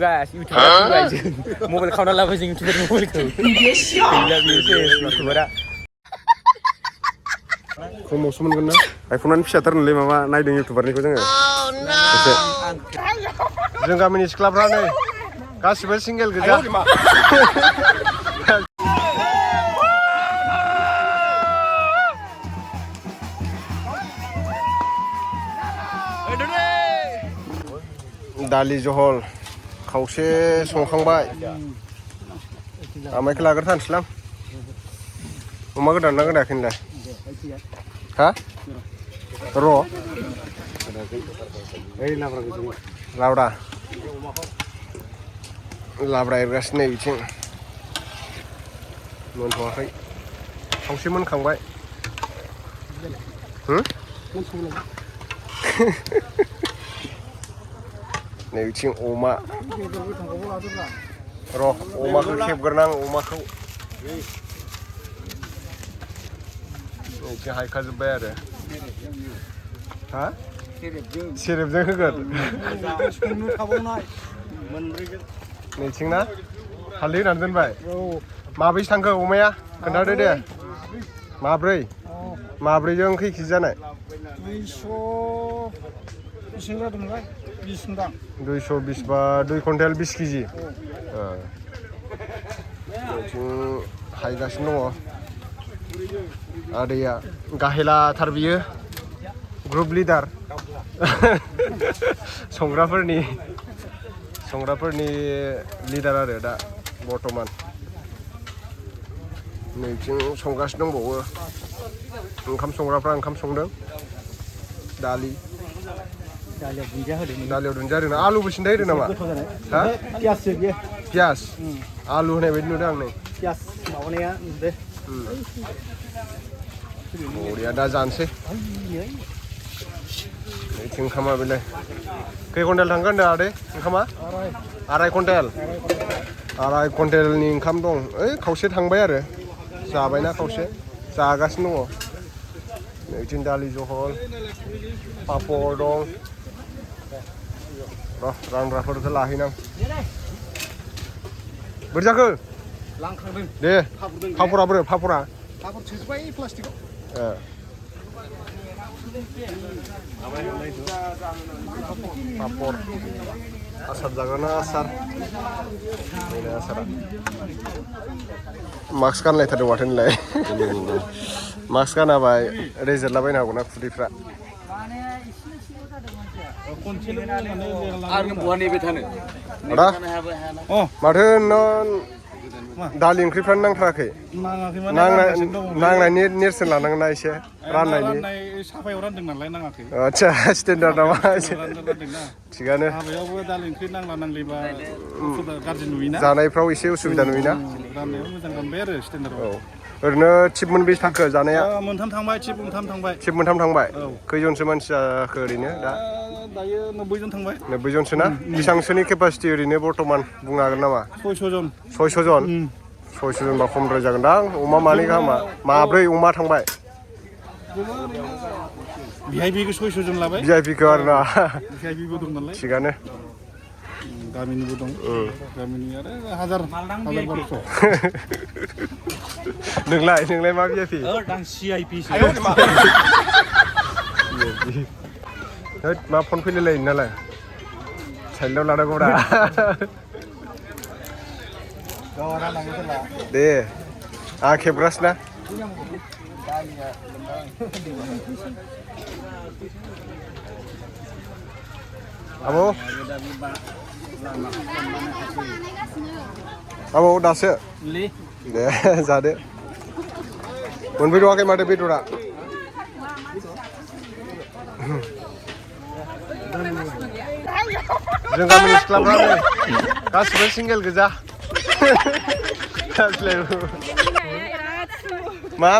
Guys, YouTuber guys. Mobile kau nak lah pasang YouTuber mobile kau. Bila YouTuber ada. Kau mau sumun kan? iPhone-an bisa ternulis mama naik dengan YouTuber ni kau jangan. Oke. Jangan kami ni seklap rane. Kasih single kerja. Dali Johol. Kause संखांबाय आमाइखौ लाग्रोथारनोसैलां अमा गोदान ना गोदायाखैनोलाय हा र' लाब्रा एरगासिनो बिथिं मोनथ'वाखै खावसे मोनखांबाय नै बिथिं अमा र' अमाखौ खेबग्रोनां अमाखौ बिथिं हायखाजोब्बाय आरो हा सेरेबजों होगोन नैथिं ना हालदै होनानै दोनबाय माब्रैसो थांखो अमाया खोन्थादो दे माब्रैजों खै केजि जानाय 220 बा 2 कुइन्टेल 20 केजि हायगासिनो दङ आदैया गाहेलाथार बियो ग्रुप लिडार संग्राफोरनि लिडार आरो दा बर्तमान नैथिं संगासिनो दंबावो ओंखाम संग्राफ्रा ओंखाम संदों दालियाव दुन्दिया होदों आलुबो सिन्थाय होदों नामा हा पियास आलु होनाय बायदि नुदों आं नै पियास माबानाया नुदो बरिया दा जानोसै नैथिं ओंखामा बेलाय खै कुइन्टेल थांगोन होनदों आदै ओंखामा 2.5 कुइन्टेल 2.5 कुइन्टेलनि ओंखाम दं ओइ खावसे थांबाय आरो जाबायना खावसे जागासिनो दङ नैथिं दालि जहल पापर दं र' रानग्राफोरखौ लाहैनां बोरै जाखो लांखांदों दे पापरा पापर सोजोब्बाय प्लास्टिकआव पापर आसार जागोन ना आसार बेनो आसारा मास्क गानलायथारदों माथो नोंलाय मास्क गानाबा रेजेरलाबायनो हागौना खुदैफ्रा माथो नों दालि ओंख्रिफ्रानो नांथाराखै नांनायनि नेरसोन लानांगोन ना एसे राननायनि साफायाव रानदों नालाय नाङाखै आदसा स्टेन्डार्ड नामा थिगानो हाबायावबो दालि ओंख्रि नांला नांलिबा गाज्रि नुयोना जानायफ्राव एसे उसुबिदा नुयोना राननायाव मोजां रानबाय आरो स्टेन्डार्डआव ओरैनो थिप मोनबेसे थांखो जानाया मोनथाम थांबाय थिप मोनथाम थांबाय खैजनसो मानसि जाखो ओरैनो दा दायो 90 जन थांबाय 90 जनसो ना बेसेबांसोनि केपासिटि ओरैनो बर्तमान बुंनो हागोन नामा 600 जन 600 जनबा खमद्राय जागोनदां अमा मानै गाहामा माब्रै अमा थांबाय भिआइपिखौ 600 जन लाबाय भिआइपिखौ आरोना भिआइपिबो दं नालाय थिगानो गामिनिबो दं गामिनि आरो 1000-1200 नोंलाय मा भिआइपि आं सिआइपि मा फन फैलायलायो नालाय साइडआव लानांगौब्रा दे आं खेबग्रासो ना आबौ दासो दे जादो मोनफैथ'वाखै माथो बेदरा जों गामिनि सिख्लाफ्रा नै गासिबो सिंगेल गोजा मा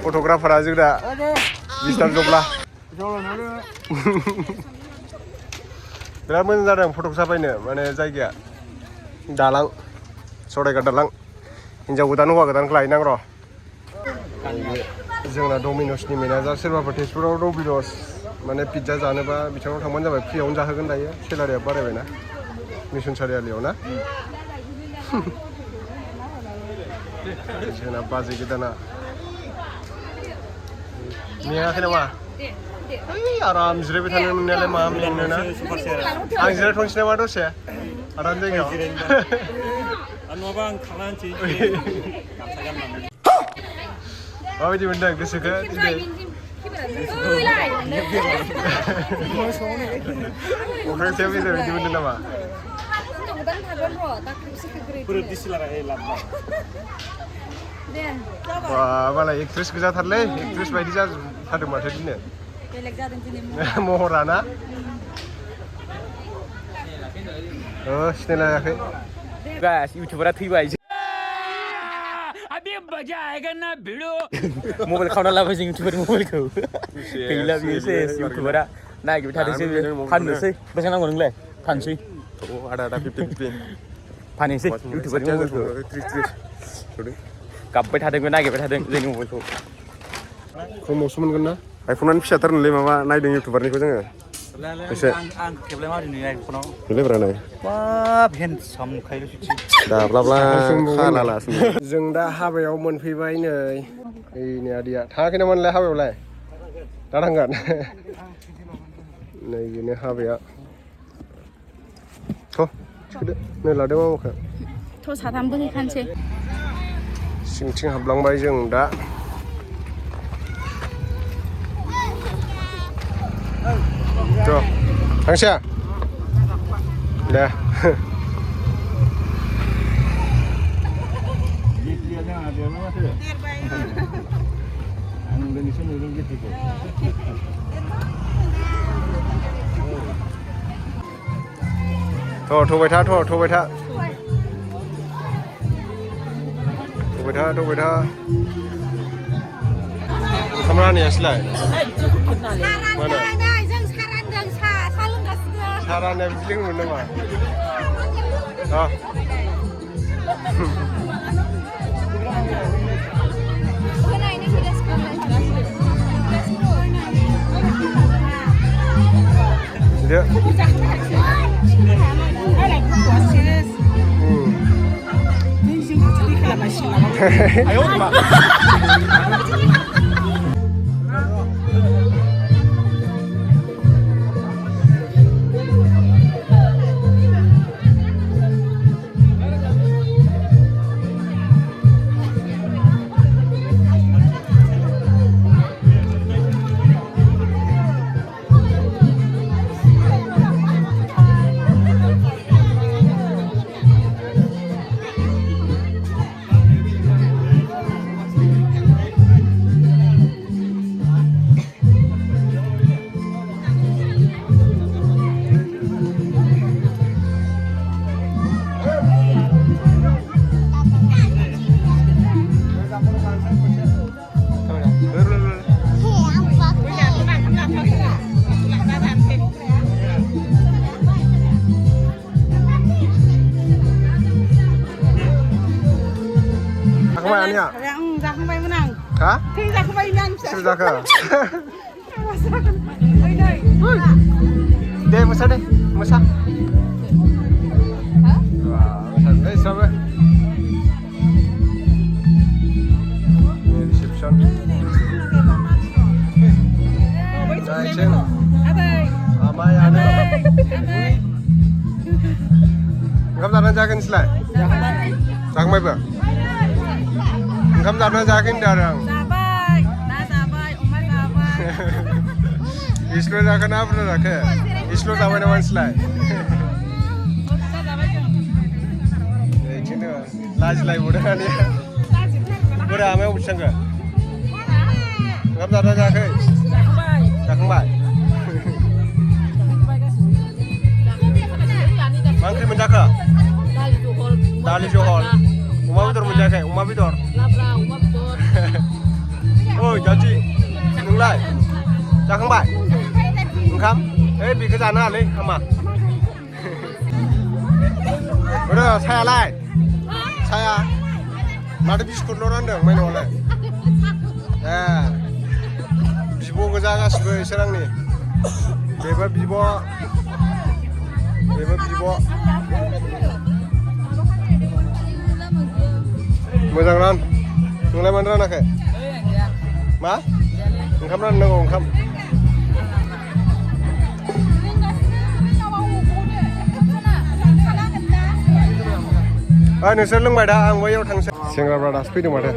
फट'ग्राफारा जोंना मिस्टार जब्ला बिराद मोजां जादों फट' साफायनो माने जायगाया दालां सरायघाट दालां हिन्जाव गोदान हौवा गोदानखौ लायनां र' जोंना डमिनसनि मेनेजार सोरबाफोर तेजपुराव डमिनस माने पिज्जा जानोबा बिथांनाव थांबानो जाबाय फ्रियावनो जाहोगोन दायो सेलारिया बारायबायना मिशन सारियालियाव ना जोंना बाजै गोदाना मेङाखै नामा आराम जिरायबाय थानो मोननायालाय मा मेङोना आं जिरायथ'नोसै नामा दसे आराम जायगायाव नङाबा आं खालामसै माबायदि मोनदों गोसोखौ दिनै अख्रांसायाव बिदि मोनदों नामा wah malah aktris goजाथारलै aktris बायदि जाथारदों माथो दिनै महराना सिनायलायाखै गास इउटिउबारा थैबाय अबे मजा आएगा ना भिडियो मबाइल खावना लाबाय जों इउटिउबारनि मबाइलखौ गैला बियो सेस इउटिउबारा नागिरबाय थादोंसै फाननोसै बेसेबां नांगौ नोंलाय फानसै ada 50-50 फाननोसै इउटिउबारनि मबाइलखौ गाबबाय थादों नागिरबाय थादों जोंनि मबाइलखौ खमावसो मोनगोन ना आइफनानो फिसाथारनोलै माबा नायदों इउटिउबारनिखौ जोङो एसे आं खेबलाय मारै नुयो आइफनाव नुलायब्रा नाय बाब हेन्डसाम खायलो सुथि दाब्लाब्ला खालालासो जों दा हाबायाव मोनफैबाय नै ओइनै आदैया थाङाखै नामानलाय हाबायावलाय दा थांगोन नै बेनो हाबाया थ' थिखोदो नै लादो मामाखौ थ' साथामबो हैखानोसै सिंथिं हाबलांबाय जों दा थ' थांसै दे थ'बाय था थ'बाय था ओंखाम रानैयासैलाय मानो सा राननाया बिदि लोङोमोन नामा 아유 엄마 아니야. 자금바이면 안. 가? 자금바이면 자가. 네, 무사 돼. 무사. 와, 무사. 에이, 서버. 리셉션. 나이chen. 아마야. ओंखाम जानानै जागोन नोंसोरलाय? जाखांबायबो? ओंखाम जानानै जायाखै होनदों आरो आं जाबाय ना जाबाय अमा जाबाय इसल' जाखो ना बुरजा जाखो इसल' जाबाय नामा नोंसोरलाय बिदिनो लाजिलायबावदों आंनिया बोरै आमाया अबेथि थांखो ओंखाम जानानै जायाखै जाखांबाय मा ओंख्रि मोनजाखो दालि जहल अमा बेदर मोनजायाखै अमा बेदर ओइ जाथि नोंलाय जाखांबाय ओंखाम ओइ बेखौ जानो हालै हामा ओरै सायालाय साया माथो बिस्कुटल' रानदों माइनावआलाय ए बिब' गोजा गासिबो इसोर आंनि बेबो बिब' मोजां रान नोंलाय मानो रानाखै मा ओंखाम राननांगौ ओंखाम नोंसोर लोंबाय दा आं बैयाव थांसै सेंग्राफ्रा दासो फैदों माथो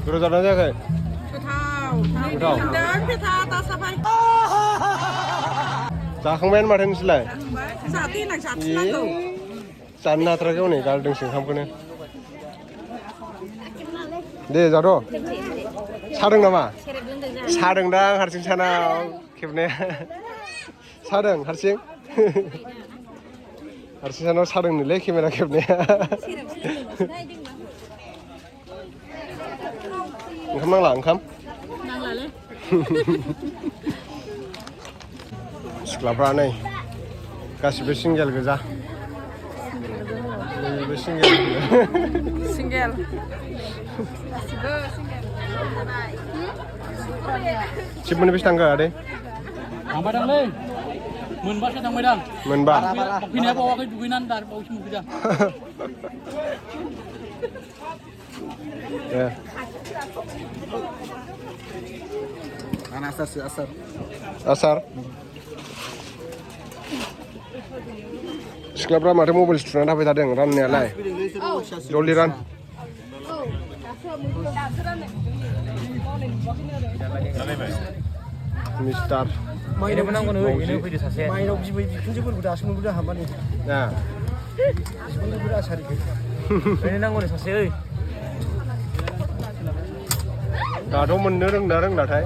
गोथाव जादों जायाखै जाखांबायानो माथो नोंसोरलाय जानो हाथाराखै हनै गारदोंसो ओंखामखौनो दे जाद' सादों नामा सादों दां हारसिं सानाव खेबनाया सादों हारसिं सानाव सादोंनोलै केमेरा खेबनाया ओंखाम नांला ओंखाम सिख्लाफ्रा नै गासिबो सिंगेल गोजा नैबो सिंगेल सिप मोननो बेसे थांखो आदै थांबायदांलै मोनबासो थांबायदां मोनबा फैनाया बावाखै दुगैनानै दार बावसो मोनफैदां आसार सिख्लाफ्रा माथो मबाइल थुनानै थाबाय थादों राननायालाय जल्दि रान मिस्टार माइनाव नांगौनो ओरैनो फैदो सासे माइनाव बिबै बिखुनजोफोरखौ दासो मोनबोदों हाबानि बिखुनजोफोर आसारिखौ ओरैनो नांगौनो सासे ओइ दाथ' मोननो रोंलाथाय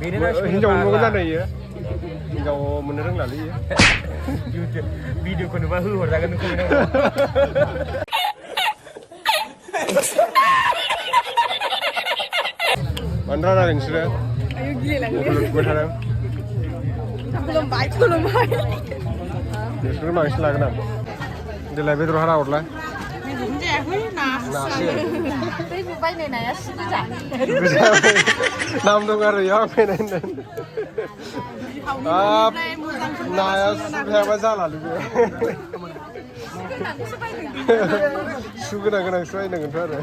हिनजाव मोनगोन जानो इयो हिनजाव मोननो रोंलालै इयो भिडिअखौ नुबा होहरजागोन नोंखौ मानो रानाखै नोंसोरो थुबाय थादों नोंसोरो बांसिन लागोन आं देलाय बेदर हारा हरलाय नाम दं आरो इयाव आं फैनाय नाया सुहायाबा जालालै बे सु गोनांसो बायनांगोनथ' आरो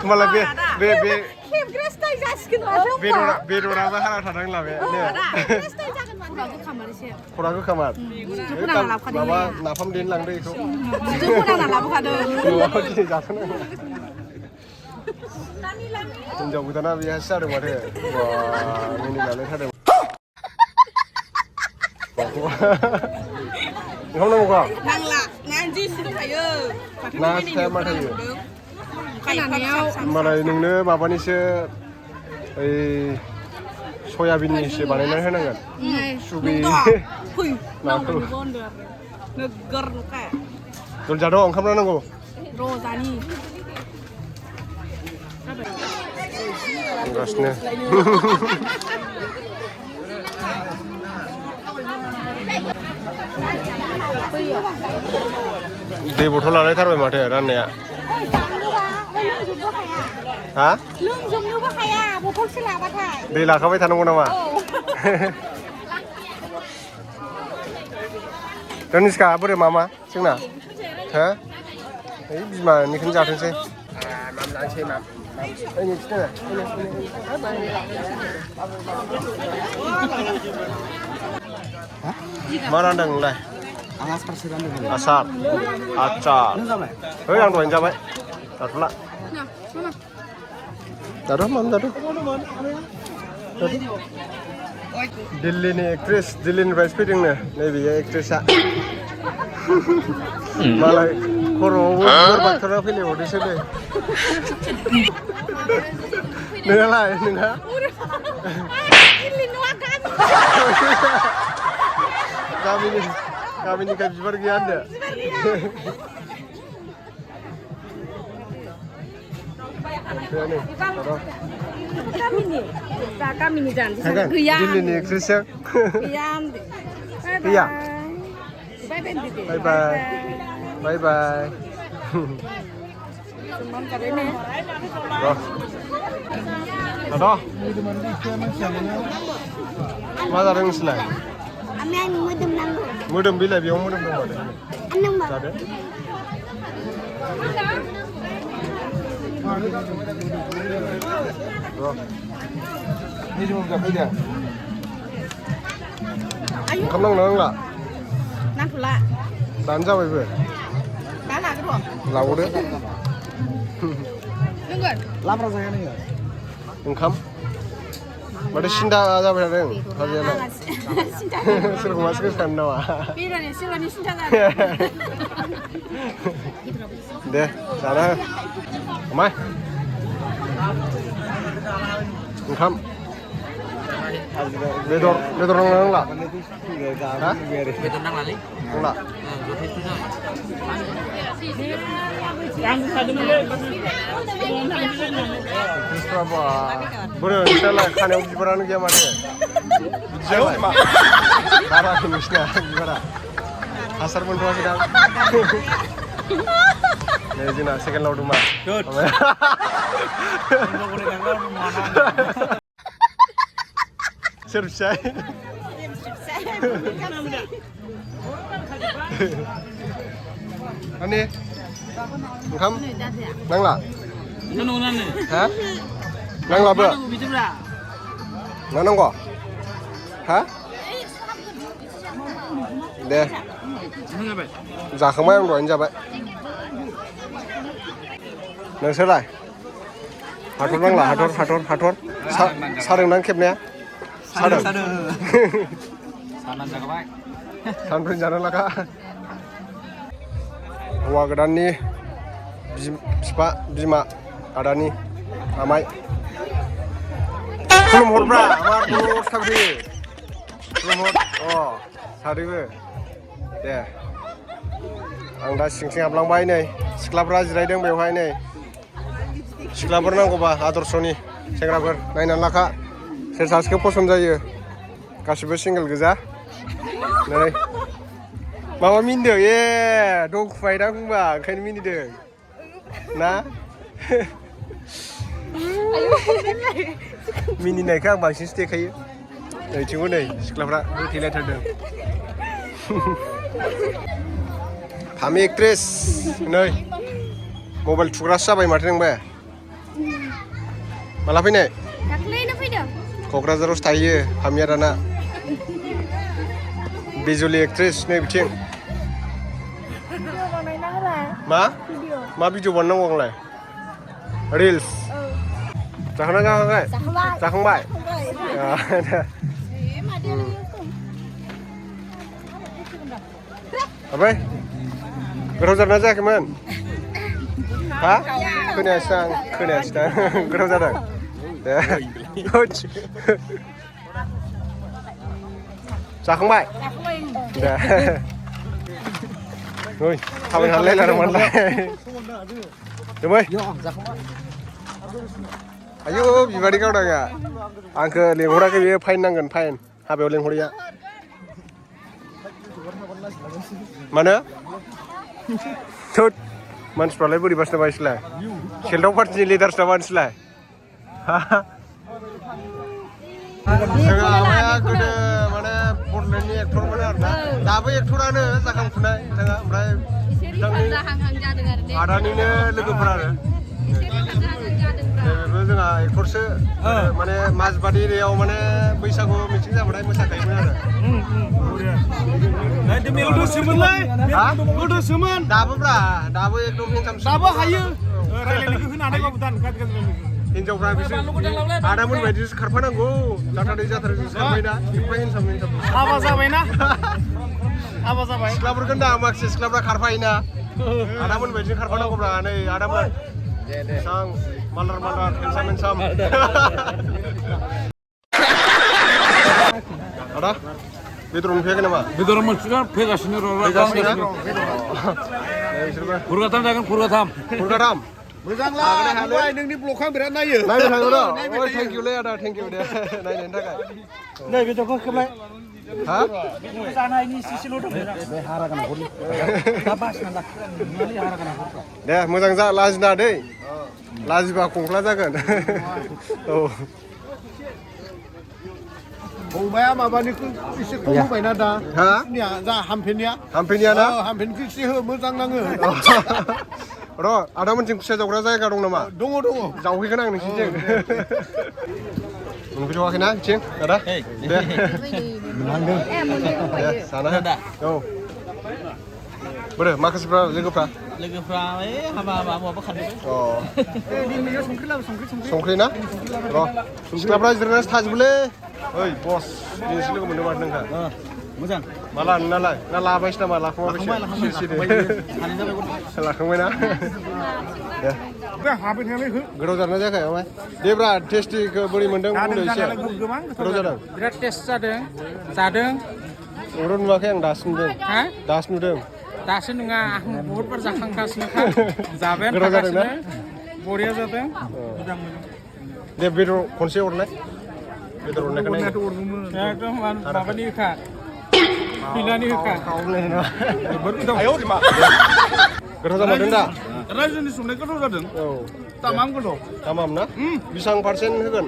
होमबालाय बे बेदराबो हारा थादों लाबाय खरा गोखामार माबा नाफाम देनो लांदो बेखौ दिनै जाथ'नांगौ हिनजाव गोदाना बेहासो जादों माथो मिनिनानै थादों ओंखाम नांगौखा ना फिथाया मा थायो होमबालाय नोंनो माबानिसो ओइ सयाबिननिसो बानायनानै होनांगोन सुबि नाखौ जलजाद' ओंखाम नांगौ गासिनो दै बथल लालायथारबाय माथो राननाया हा लोंजोबनोबो हाया बथलसो लाबाथाय दै लाखाबाय थानांगौ नामा रनिस्का बोरै मामा जोंना हो ओइ बिमानिखौनो जाथोंसै जानोसै मा रानदों नोंलाय आसार आचार ओइ आं दहायनो जाबाय जाथ'ला दिल्लीनि एक्ट्रेस दिल्लीनिफ्रायसो फैदोंनो नैबे एक्ट्रेसआ मालाय खर'आवबो बिबार बाक्ट'रा फैलायबावदोंसो नै नोंहालाय नोंहा गामिनिखाय बिबार गैया होनदो दिल्लीनि एक्ट्रेसजों गैया बाय बाय Bye bye. Đó. Mà ra rừng slại. Anh mới đâm năng rồi. Mới đâm bí lại biếng mới đâm đâu rồi. Anh nâng mà. Ra đấy. Rồi. Đi chung gặp đi nè. Không năng nữa là. Năng thủ lạ. Bán ra vậy vừa. Đá là cái ruộng. Lau đấy. Đừng rồi. Làm ra gì này? Engkam. Mana Sinta aja berada. Hadiah. Suruh masuk ke sana wah. Pilih nih Sinta. Deh, sana. Mai. Engkam. Bedor nang lah. Hah? Betul nang lali. Nang. Terus apa? Bener, kita lah kan yang bibaran dia mana? Bicara mak. Karena jenisnya gimana? Asar pun tua sedang. Nih jenis second laut rumah. Good. Serp saya. Ani, engkam, nang lah. Nunan nih. Hah? Nang lah ber. Nang kok? Hah? Deh. Zakhmai yang doain jabat. Nang selai. Hatur nang lah, hatur. Sareng nang kepnya. Sareng. Sanan jaga baik. Sanprin jalan lah kak. Hauwa godan ni bifa bima adani amai. Khulumhurब्रा amar terus थांफैयो. Khulumhur. Oh, सारैबो. दे. आं दा सिं हाबलांबाय नै. सिख्लाफोरा जिरायदों बेवहाय नै. सिख्लाफोर नांगौबा आदर्शनि सेंग्राफोर नायनानै लाखा. सोर सासेखौ पसन्द जायो. गासिबो सिंगल गोजा. Này. Mama minder ye, dong phải đang không bà, cái minder. Na. Mini này khác bằng stick hay. Này chúng này, sekelapra, thì lại thật được. Thami actress, này. Mobile chukra sa bay mateng ba. Malah ini. Dakle na video. Kokrajhar tayo, Hamia Rana. Visually actress nih bikin. Ma video बननांगौ आंलाय? Reels. जाखांना जाखाङाखै? जाखांबाय. Oke. Goथाव जादोंना जायाखैमोन? Ha? खोनायासै आं. गोथाव जादों. दे. जाखांबाय? Dah. Oi, kawin halal lah teman lah. Coba. Ayo, bibadi kau dah ya. Angke lenghora ke dia fine nanggan fine. Habis lenghora ya. Mana? Tut. Manusia beri bahasa Malaysia. Shelter party leader sama Malaysia. Tengah mana kuda mana Portland ni aktor mana ada. Tapi aktorannya zakam punai tengah mereka. Ada ni ne lebih berat. Betul tak? Aktor se mana Mas Badi dia mana Bwisagu meeting sama mereka musakai mana ada. Nanti melu semen lah. Melu semen. Dapat berapa? Dapat aktor macam. Dapat hayu. Rela ni ada kau bukan kat. Hinjaufra bisa ada pun baju karpananggo jatah sekarang dipain sama apa sabaina apa sabai sekelabur kenda maksud sekelabur karpaina ada pun baju karpananggo berani ada pun sang malar hensam ada bedroom pihak nama Bedroom macam pihak sini Purgatam Berang lah, buat ini blok kan berat naya. Naya thank you le, ada thank you deh. Naya nendak. Naya betul kau kemana? Ha? जानायनि इसेल' दं बे हारा गोनां हरनि दा बासिना लाखिनानै हारा गोनां हरफ्रा दे मोजां जा लाजिना दै लाजिबा खंख्ला जागोन औ फंबाया माबानिखौ एसे खम होबायना दा हा जा हामफेनिया हामफेनिया ना हामफेनिखौ एसे हो मोजां नाङो र' आदामोनथिं खुसिया जावग्रा जायगा दं नामा दङ जावहैगोन आं नोंसिनिथिं मोनफैथ'वाखैना बिथिं आदा दे ए मोननैबो दे जाना हो औ बोरो माखासेफ्रा लोगोफ्रा हाबा माबा खारदों संख्रि ना र' सिख्लाफ्रा जिरायनासो थाजोबोलै ओइ बस दिनैसो लोगो मोनदों माथो नोंहा मोजां माला नोंनालाय ना लाबायसो नामा लाखांबायसो लाखांबायना दे गोथाव जादोंना जायाखै ओमफ्राय देब्रा टेस्टिखौ बोरै मोन्दों बुंदो एसे गोथाव जादों बिराद टेस्ट जादों जादों ओंखाम नुवाखै आं दासो नुदों दासो नुदों दासो नङा आं बहुद बार जाखांगासिनोखा जाबायानो गोथाव जादोंना बरिया जादों दे बेदर खनसे हरलाय बेदर हरनायखौ नायनो एकदम माबानि होखा फैनानै होखा गोथाव जामारदों दा रायजोनि संनाय गोथाव जादों औ तामाम गोथाव तामाम ना बेसेबां पार्सेन्ट होगोन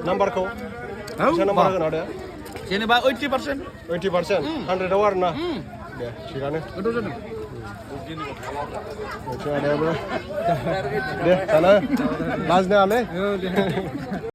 नाम्बारखौ बेसेबां नाम्बार होगोन आदाया जेनेबा 80% 80% 100आव आरो ना दे थिगानो गोथाव जादों आदायाबो दे जाना लाजिनाङालै